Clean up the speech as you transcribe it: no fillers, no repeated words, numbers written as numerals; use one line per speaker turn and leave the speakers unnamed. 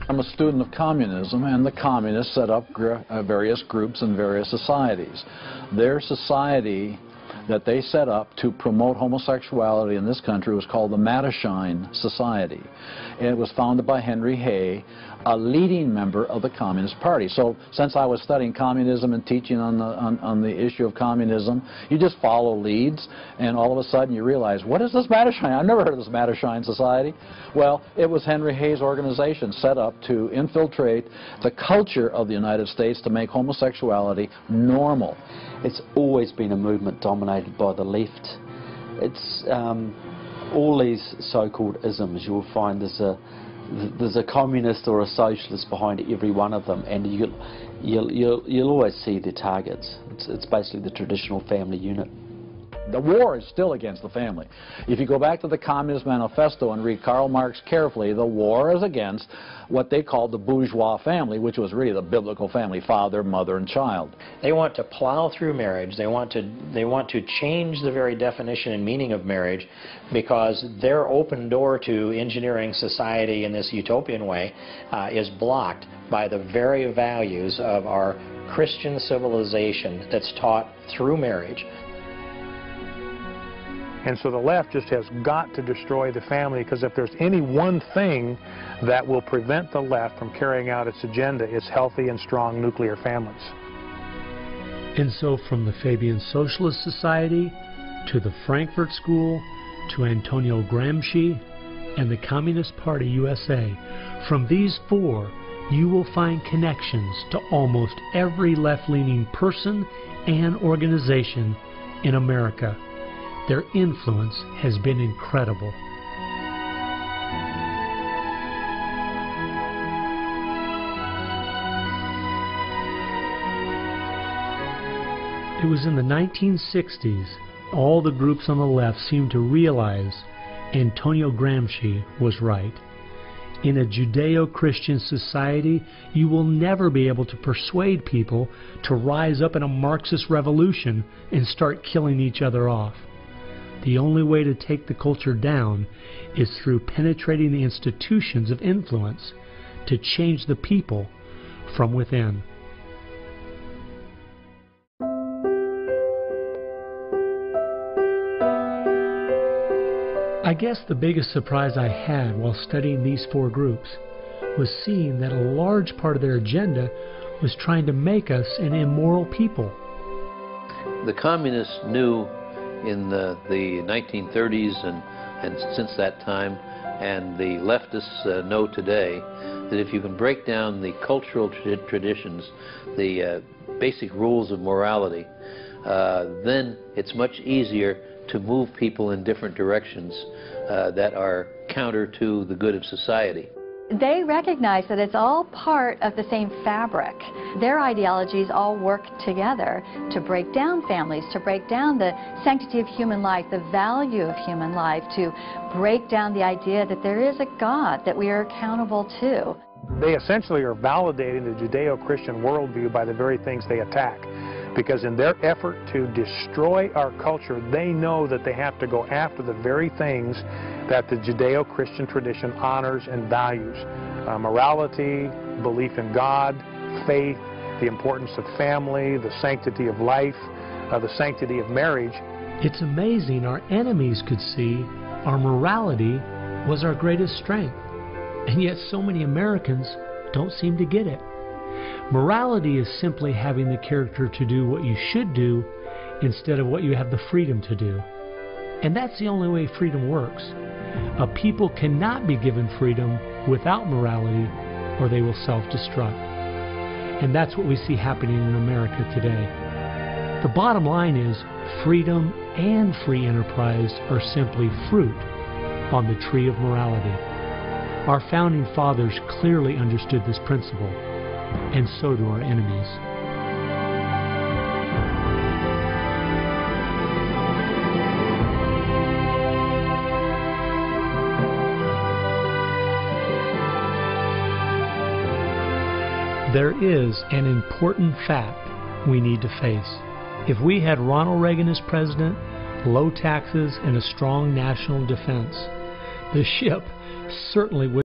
I'm a student of communism, and the communists set up various groups and various societies. Their society that they set up to promote homosexuality in this country was called the Mattachine Society. And it was founded by Henry Hay, a leading member of the Communist Party. So since I was studying communism and teaching on the issue of communism, you just follow leads, and all of a sudden you realize, what is this Mattachine? I've never heard of this Mattachine Society. Well, it was Henry Hay's organization set up to infiltrate the culture of the United States to make homosexuality normal.
It's always been a movement dominated by the left. It's all these so-called isms. You'll find there's a communist or a socialist behind every one of them, and you'll always see their targets. It's basically the traditional family unit.
The war is still against the family. If you go back to the Communist Manifesto and read Karl Marx carefully, the war is against what they called the bourgeois family, which was really the biblical family, father, mother, and child.
They want to plow through marriage. They want to change the very definition and meaning of marriage, because their open door to engineering society in this utopian way is blocked by the very values of our Christian civilization that's taught through marriage.
And so the left just has got to destroy the family, because if there's any one thing that will prevent the left from carrying out its agenda, it's healthy and strong nuclear families.
And so from the Fabian Socialist Society to the Frankfurt School to Antonio Gramsci and the Communist Party USA, from these four you will find connections to almost every left-leaning person and organization in America. Their influence has been incredible. It was in the 1960s all the groups on the left seemed to realize Antonio Gramsci was right. In a Judeo-Christian society, you will never be able to persuade people to rise up in a Marxist revolution and start killing each other off. The only way to take the culture down is through penetrating the institutions of influence to change the people from within. I guess the biggest surprise I had while studying these four groups was seeing that a large part of their agenda was trying to make us an immoral people.
The communists knew in the 1930s and since that time, and the leftists know today, that if you can break down the cultural traditions, the basic rules of morality, then it's much easier to move people in different directions that are counter to the good of society.
They recognize that it's all part of the same fabric. Their ideologies all work together to break down families, to break down the sanctity of human life, the value of human life, to break down the idea that there is a God that we are accountable to.
They essentially are validating the Judeo-Christian worldview by the very things they attack. Because in their effort to destroy our culture, they know that they have to go after the very things that the Judeo-Christian tradition honors and values. Morality, belief in God, faith, the importance of family, the sanctity of life, the sanctity of marriage.
It's amazing our enemies could see our morality was our greatest strength. And yet so many Americans don't seem to get it. Morality is simply having the character to do what you should do instead of what you have the freedom to do. And that's the only way freedom works. A people cannot be given freedom without morality, or they will self-destruct. And that's what we see happening in America today. The bottom line is freedom and free enterprise are simply fruit on the tree of morality. Our founding fathers clearly understood this principle, and so do our enemies. There is an important fact we need to face. If we had Ronald Reagan as president, low taxes, and a strong national defense, the ship certainly would